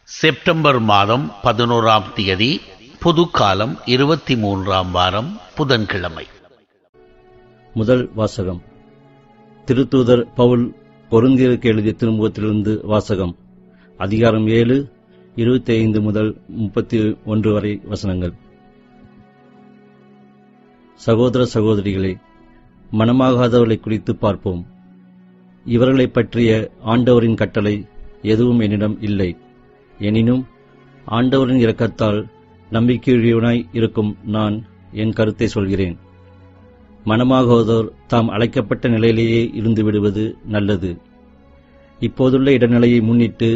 September மாதம் 11ஆம் தேதி, பொதுக்காலம் 23ஆம் வாரம், புதன்கிழமை. முதல் வாசகம். திருத்தூதர் பவுல் கொரிந்தியருக்கு எழுதிய திருமுகத்திலிருந்து வாசகம். அதிகாரம் 7, 25 முதல் 31 வரை வசனங்கள். சகோதர சகோதரிகளே, மனமாகாதவர்களை குறித்து பார்ப்போம். இவர்களைப் பற்றிய ஆண்டவரின் கட்டளை எதுவும் என்னிடம் இல்லை. எனினும் ஆண்டவரின் இரக்கத்தால் நம்பிக்கையுடையவனாய் இருக்கும் நான் என் கருத்தை சொல்கிறேன். மனமாகாதோர் தாம் அழைக்கப்பட்ட நிலையிலேயே இருந்து விடுவது நல்லது. இப்போதுள்ள இடநிலையை முன்னிட்டு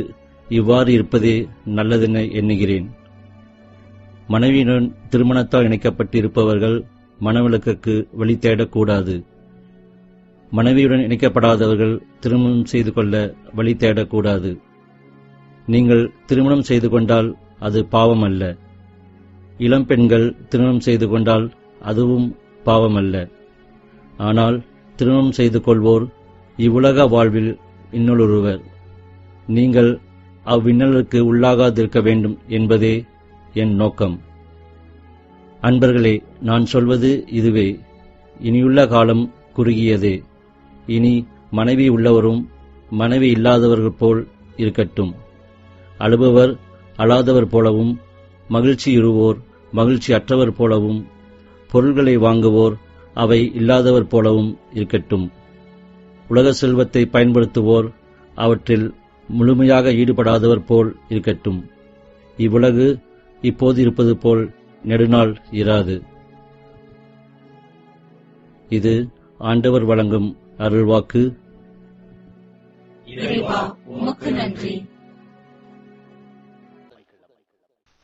இவ்வாறு இருப்பதே நல்லதென எண்ணுகிறேன். மனைவியுடன் திருமணத்தால் இணைக்கப்பட்டு இருப்பவர்கள் மனவிலக்குக்கு வழி தேடக்கூடாது. மனைவியுடன் இணைக்கப்படாதவர்கள் திருமணம் செய்து கொள்ள வழி தேடக்கூடாது. நீங்கள் திருமணம் செய்து கொண்டால் அது பாவம் அல்ல. இளம் பெண்கள் திருமணம் செய்து கொண்டால் அதுவும் பாவமல்ல. ஆனால் திருமணம் செய்து கொள்வோர் இவ்வுலக வாழ்வில் இன்னொருவர். நீங்கள் அவ்வின்னலுக்கு உள்ளாகாதிருக்க வேண்டும் என்பதே என் நோக்கம். அன்பர்களே, நான் சொல்வது இதுவே. இனியுள்ள காலம் குறுகியதே. இனி மனைவி உள்ளவரும் மனைவி இல்லாதவர்கள் போல் இருக்கட்டும். அழுபவர் அழாதவர் போலவும், மகிழ்ச்சியுறுவோர் மகிழ்ச்சி அற்றவர் போலவும், பொருள்களை வாங்குவோர் அவை இல்லாதவர் போலவும் இருக்கட்டும். உலக செல்வத்தை பயன்படுத்துவோர் அவற்றில் முழுமையாக ஈடுபடாதவர் போல் இருக்கட்டும். இவ்வுலகு இப்போது இருப்பது போல் நெடுநாள் இராது. இது ஆண்டவர் வழங்கும் அருள்வாக்கு.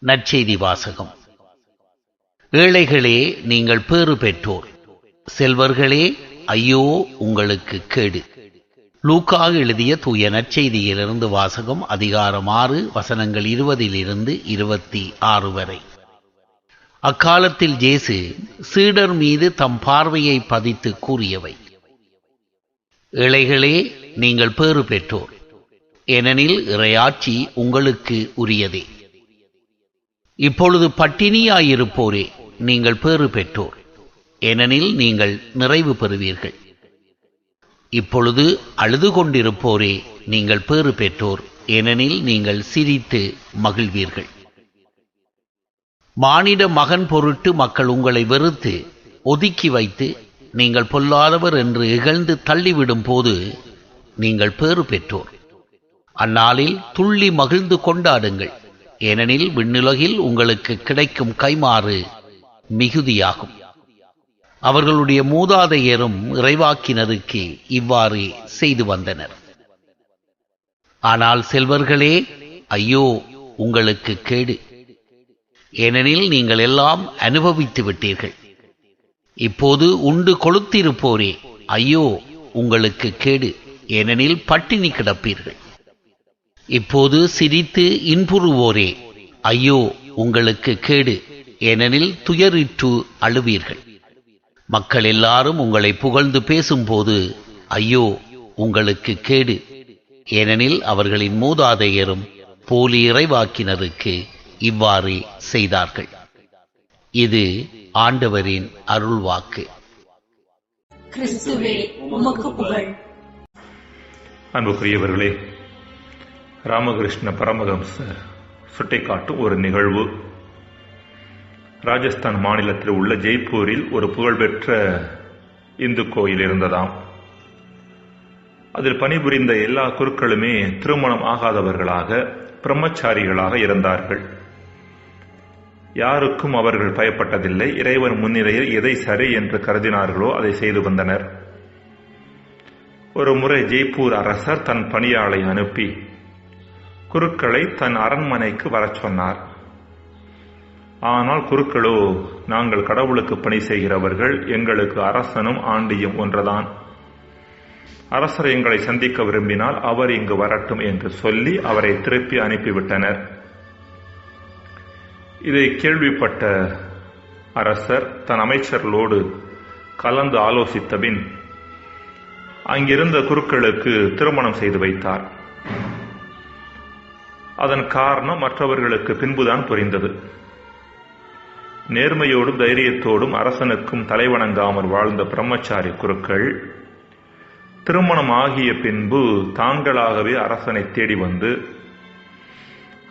நற்செய்தி வாசகம். ஏழைகளே, நீங்கள் பேறு பெற்றோர். செல்வர்களே, ஐயோ உங்களுக்கு கேடு. லூக்கா எழுதிய தூய நற்செய்தியிலிருந்து வாசகம். அதிகாரம் 6, வசனங்கள் 20 to 26 வரை. அக்காலத்தில் இயேசு சீடர் மீது தம் பார்வையை பதித்து கூறியவை: ஏழைகளே, நீங்கள் பேறு பெற்றோர், ஏனெனில் இறையாட்சி உங்களுக்கு உரியதே. இப்பொழுது பட்டினியாயிருப்போரே, நீங்கள் பேறு பெற்றோர், ஏனெனில் நீங்கள் நிறைவு பெறுவீர்கள். இப்பொழுது அழுது கொண்டிருப்போரே, நீங்கள் பேறு பெற்றோர், ஏனெனில் நீங்கள் சிரித்து மகிழ்வீர்கள். மானிட மகன் பொருட்டு மக்கள் உங்களை வெறுத்து ஒதுக்கி வைத்து நீங்கள் பொல்லாதவர் என்று இகழ்ந்து தள்ளிவிடும் போது நீங்கள் பேறு பெற்றோர். அந்நாளில் துள்ளி மகிழ்ந்து கொண்டாடுங்கள், ஏனெனில் விண்ணுலகில் உங்களுக்கு கிடைக்கும் கைமாறு மிகுதியாகும். அவர்களுடைய மூதாதையரும் இறைவாக்கினருக்கு இவ்வாறு செய்து வந்தனர். ஆனால் செல்வர்களே, ஐயோ உங்களுக்கு கேடு, ஏனெனில் நீங்கள் எல்லாம் அனுபவித்து விட்டீர்கள். இப்போது உண்டு கொழுத்திருப்போரே, ஐயோ உங்களுக்கு கேடு, ஏனெனில் பட்டினி கிடப்பீர்கள். இப்போது சிரித்து இன்புறுவோரே, ஐயோ உங்களுக்கு கேடு, ஏனெனில் துயரிற்று அழுவீர்கள். மக்கள் எல்லாரும் உங்களை புகழ்ந்து பேசும்போது ஐயோ உங்களுக்கு கேடு, ஏனெனில் அவர்களின் மூதாதையரும் போலி இறைவாக்கினருக்கு இவ்வாறு செய்தார்கள். இது ஆண்டவரின் அருள்வாக்கு. கிறிஸ்துவே, உமக்கு புகழ். அன்புக்குரியவர்களே, ராமகிருஷ்ண பரமஹம்சர் சுட்டிக்காட்டும் ஒரு நிகழ்வு. ராஜஸ்தான் மாநிலத்தில் உள்ள ஜெய்ப்பூரில் ஒரு புகழ்பெற்ற இந்து கோயில் இருந்ததாம். அதில் பணிபுரிந்த எல்லா குருக்களுமே திருமணம் ஆகாதவர்களாக, பிரம்மச்சாரிகளாக இருந்தார்கள். யாருக்கும் அவர்கள் பயப்பட்டதில்லை. இறைவன் முன்னிலையில் எதை சரி என்று கருதினார்களோ அதை செய்து வந்தனர். ஒரு முறை ஜெய்ப்பூர் அரசர் தன் பணியாளை அனுப்பி குருக்களை தன் அரண்மனைக்கு வரச் சொன்னார். ஆனால் குருக்களோ, நாங்கள் கடவுளுக்கு பணி செய்கிறவர்கள், எங்களுக்கு அரசனும் ஆண்டியும் ஒன்றுதான். அரசர் எங்களை சந்திக்க விரும்பினால் அவர் இங்கு வரட்டும் என்று சொல்லி அவரை திருப்பி அனுப்பிவிட்டனர். இதை கேள்விப்பட்ட அரசர் தன் அமைச்சர்களோடு கலந்து ஆலோசித்தபின் அங்கிருந்த குருக்களுக்கு திருமணம் செய்து வைத்தார். அதன் காரணம் மற்றவர்களுக்கு பின்புதான் புரிந்தது. நேர்மையோடும் தைரியத்தோடும் அரசனுக்கும் தலைவணங்காமல் வாழ்ந்த பிரம்மச்சாரி குருக்கள் திருமணம் ஆகிய பின்பு தாங்களாகவே அரசனை தேடி வந்து,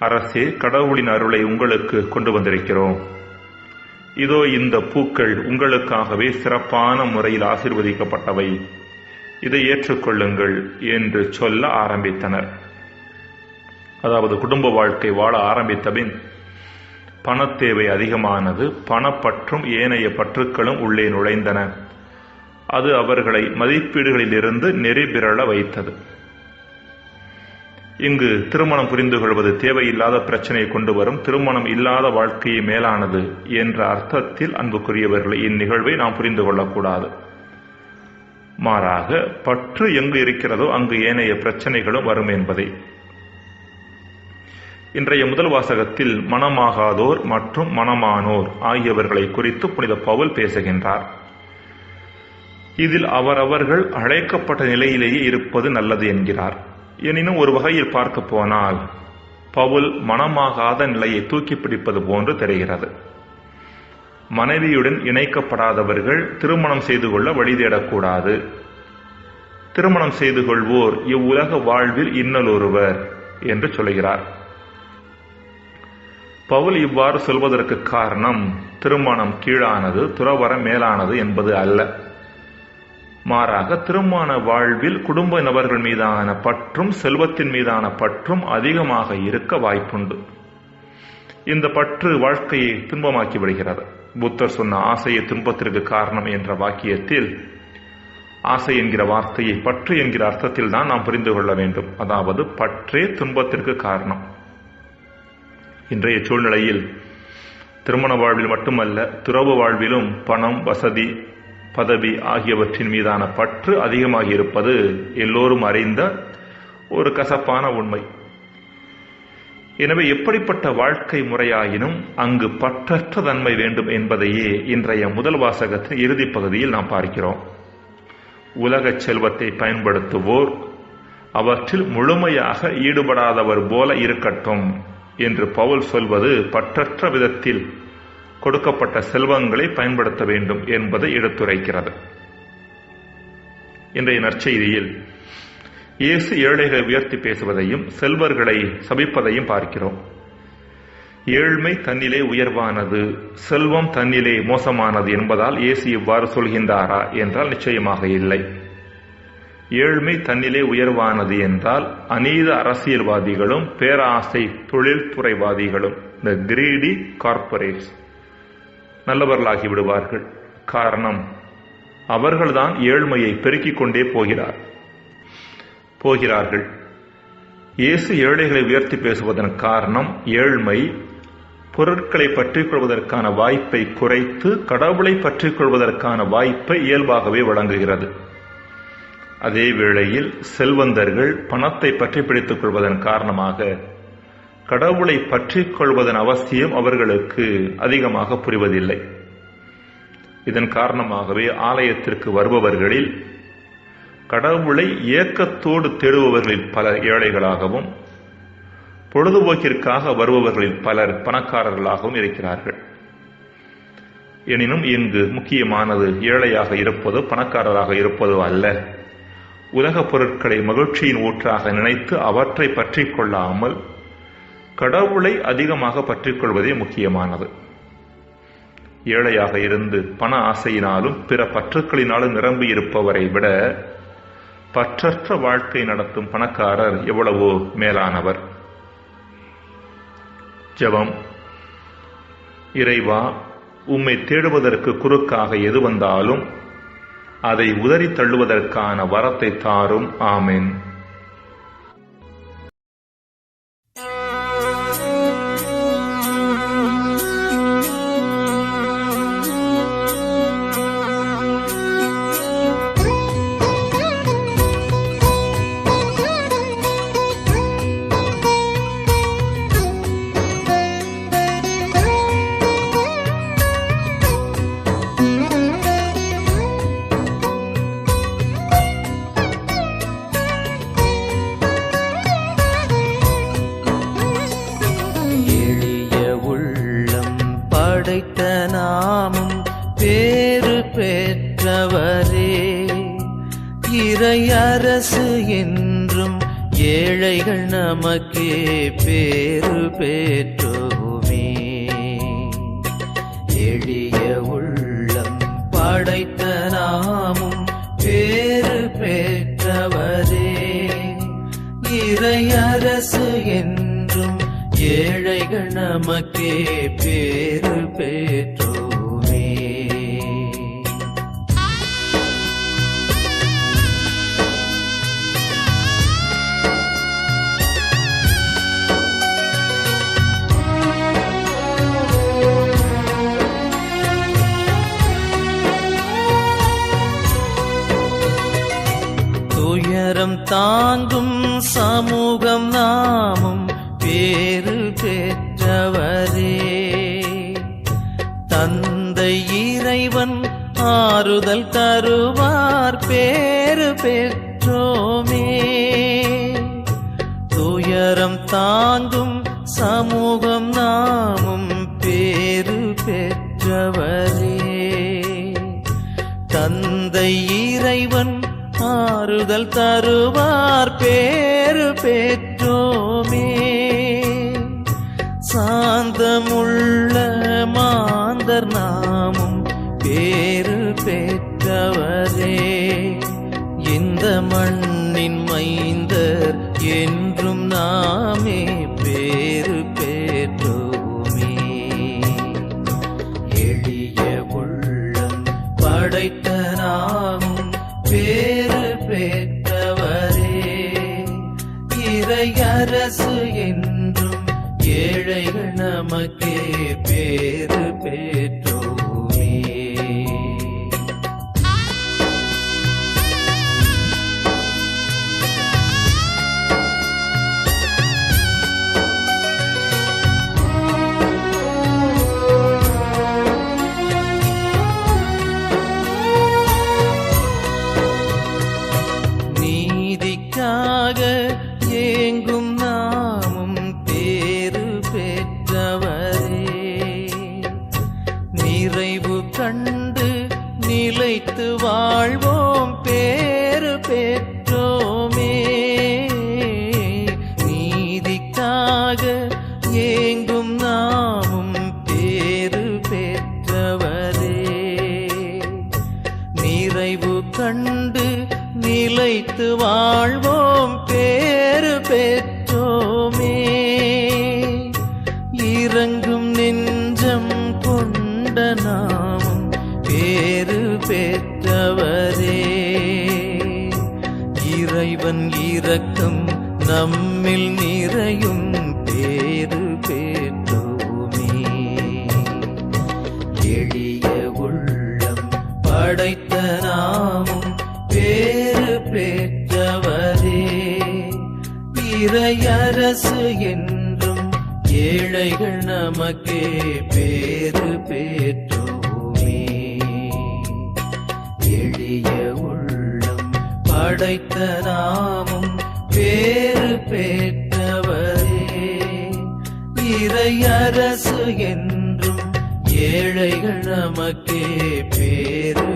அரசே, கடவுளின் அருளை உங்களுக்கு கொண்டு வந்திருக்கிறோம். இதோ இந்த பூக்கள் உங்களுக்காகவே சிறப்பான முறையில் ஆசீர்வதிக்கப்பட்டவை, இதை ஏற்றுக்கொள்ளுங்கள் என்று சொல்ல ஆரம்பித்தனர். அதாவது குடும்ப வாழ்க்கை வாழ ஆரம்பித்தபின் பணத்தேவை அதிகமானது. பணப்பற்றும் ஏனைய பற்றுக்களும் உள்ளே நுழைந்தன. அது அவர்களை மதிப்பீடுகளிலிருந்து நெறிபிரள வைத்தது. இங்கு திருமணம் புரிந்து கொள்வது தேவையில்லாத பிரச்சனையை கொண்டு வரும், திருமணம் இல்லாத வாழ்க்கையை மேலானது என்ற அர்த்தத்தில் அன்புக்குரியவர்களை இந்நிகழ்வை நாம் புரிந்து கொள்ளக்கூடாது. மாறாக பற்று எங்கு இருக்கிறதோ அங்கு ஏனைய பிரச்சனைகளும் வரும் என்பதை. இன்றைய முதல் வாசகத்தில் மணமாகாதோர் மற்றும் மணமானோர் ஆகியவர்களை குறித்து புனித பவுல் பேசுகின்றார். இதில் அவரவர்கள் அழைக்கப்பட்ட நிலையிலேயே இருப்பது நல்லது என்கிறார். எனினும் ஒரு வகையில் பார்க்க போனால் பவுல் மணமாகாத நிலையை தூக்கி பிடிப்பது போன்று தெரிகிறது. மனைவியுடன் இணைக்கப்படாதவர்கள் திருமணம் செய்து கொள்ள வழி தேடக்கூடாது. திருமணம் செய்து கொள்வோர் இவ்வுலக வாழ்வில் இன்னலொருவர் என்று சொல்கிறார். பவுல் இவ்வாறு சொல்வதற்கு காரணம் திருமணம் கீழானது, துறவறம் மேலானது என்பது அல்ல. மாறாக திருமண வாழ்வில் குடும்ப நபர்கள் மீதான பற்றும் செல்வத்தின் மீதான பற்றும் அதிகமாக இருக்க வாய்ப்புண்டு. இந்த பற்று வாழ்க்கையை துன்பமாக்கி விடுகிறது. புத்தர் சொன்ன ஆசையை துன்பத்திற்கு காரணம் என்ற வாக்கியத்தில் ஆசை என்கிற வார்த்தையை பற்று என்கிற அர்த்தத்தில் தான் நாம் புரிந்து கொள்ள வேண்டும். அதாவது பற்றே துன்பத்திற்கு காரணம். இன்றைய சூழ்நிலையில் திருமண வாழ்வில் மட்டுமல்ல, துறவு வாழ்விலும் பணம், வசதி, பதவி ஆகியவற்றின் மீதான பற்று அதிகமாக இருப்பது எல்லோரும் அறிந்த ஒரு கசப்பான உண்மை. எனவே எப்படிப்பட்ட வாழ்க்கை முறையாயினும் அங்கு பற்றற்ற தன்மை வேண்டும் என்பதையே இன்றைய முதல் வாசகத்தின் இறுதி பகுதியில் நாம் பார்க்கிறோம். உலகச் செல்வத்தை பயன்படுத்துவோர் அவற்றில் முழுமையாக ஈடுபடாதவர் போல இருக்கட்டும் என்று பவுல் சொல்வது பற்றற்ற விதத்தில் கொடுக்கப்பட்ட செல்வங்களை பயன்படுத்த வேண்டும் என்பதை எடுத்துரைக்கிறது. இன்றைய நற்செய்தியில் இயேசு ஏழைகளை உயர்த்தி பேசுவதையும் செல்வர்களை சபிப்பதையும் பார்க்கிறோம். ஏழ்மை தன்னிலே உயர்வானது, செல்வம் தன்னிலே மோசமானது என்பதால் இயேசு இவ்வாறு சொல்கின்றாரா என்றால் நிச்சயமாக இல்லை. ஏழ்மை தன்னிலே உயர்வானது என்றால் அநீத அரசியல்வாதிகளும் பேராசை தொழில்துறைவாதிகளும், இந்த கிரீடி கார்ப்பரேட்ஸ், நல்லவர்களாகி விடுவார்கள். காரணம், அவர்கள்தான் ஏழ்மையை பெருக்கிக் கொண்டே போகிறார்கள். இயேசு ஏழைகளை உயர்த்தி பேசுவதன் காரணம், ஏழ்மை பொருட்களை பற்றிக் கொள்வதற்கான வாய்ப்பை குறைத்து கடவுளை பற்றிக் கொள்வதற்கான வாய்ப்பை இயல்பாகவே வழங்குகிறது. அதே வேளையில் செல்வந்தர்கள் பணத்தை பற்றி பிடித்துக் கொள்வதன் காரணமாக கடவுளை பற்றிக் கொள்வதன் அவசியம் அவர்களுக்கு அதிகமாக புரிவதில்லை. இதன் காரணமாகவே ஆலயத்திற்கு வருபவர்களில் கடவுளை ஏக்கத்தோடு தேடுபவர்களில் பலர் ஏழைகளாகவும், பொழுதுபோக்கிற்காக வருபவர்களில் பலர் பணக்காரர்களாகவும் இருக்கிறார்கள். எனினும் இங்கு முக்கியமானது ஏழையாக இருப்பதோ பணக்காரராக இருப்பதோ அல்ல. உலக பொருட்களை மகிழ்ச்சியின் ஊற்றாக நினைத்து அவற்றை பற்றிக் கொள்ளாமல் கடவுளை அதிகமாக பற்றிக் கொள்வதே முக்கியமானது. ஏழையாக இருந்து பண ஆசையினாலும் பிற பற்றுக்களினாலும் நிரம்பி இருப்பவரை விட பற்றற்ற வாழ்க்கை நடத்தும் பணக்காரர் எவ்வளவோ மேலானவர். ஜெபம். இறைவா, உம்மை தேடுவதற்கு குறுக்காக எது வந்தாலும் அதை உதறி தள்ளுவதற்கான வரத்தை தாரும். ஆமென். அரசு என்றும் ஏழைகள் நமக்கே பேறு பெற்றோமே. எளிய உள்ளம் படைத்த நாமும் பேறு பெற்றவரே. இறை அரசு என்றும் ஏழைகள் நமக்கே பேறு பெற்றோமே. துயரம் தாங்கும் சமூகம் நாமும் பேறு பெற்றவரே. தந்தை இறைவன் ஆறுதல் தருவார் பேறு பெற்றோமே. துயரம் தாங்கும் சமூகம் நாமும் பேறு பெற்றவரே. தந்தை இறைவன் ஆறுதல் தருவார் பேறு பெற்றோமே. சாந்தமுள்ள மாந்தர் நாமும் பேறு பெற்றவரே. இந்த மண்ணின் மைந்தர் என்றும் நாமே பேறு பெற்றோமே. எளிய உள்ளம் படைத்த நாமும் பேறு பெற்றவரே. இறை அரசு என்றும் ஏழைகள் நமக்கே பேறு பெற்றோமே. நீதிக்காக ஏங்கும் நாமும் பேறு பெற்றவரே. நிறைவு கண்டு நிலைத்து வாழ்வோம் பேறு பெற்றோமே. நீதிக்காக ஏங்கும் நாமும் பேறு பெற்றவரே. நிறைவு கண்டு நிலைத்து வாழ்வோம் பேறு பெற்றோமே. இறங்கும் நெஞ்சம் கொண்ட நாமும் பேறு பெற்றவரே. இறைவன் இரக்கம் நம்மில் நிறையும் பேறு பெற்றோமே. எளிய உள்ளம் படைத்த நாமும் பேறு பெற்றவரே. இறை அரசு என்றும் ஏழைகள் நமக்கே பேறு பெற்றோமே. எளிய உள்ளம் படைத்த நாமும் பேறு பெற்றவரே. இறை அரசு என்றும் ஏழைகள் நமக்கே பேறு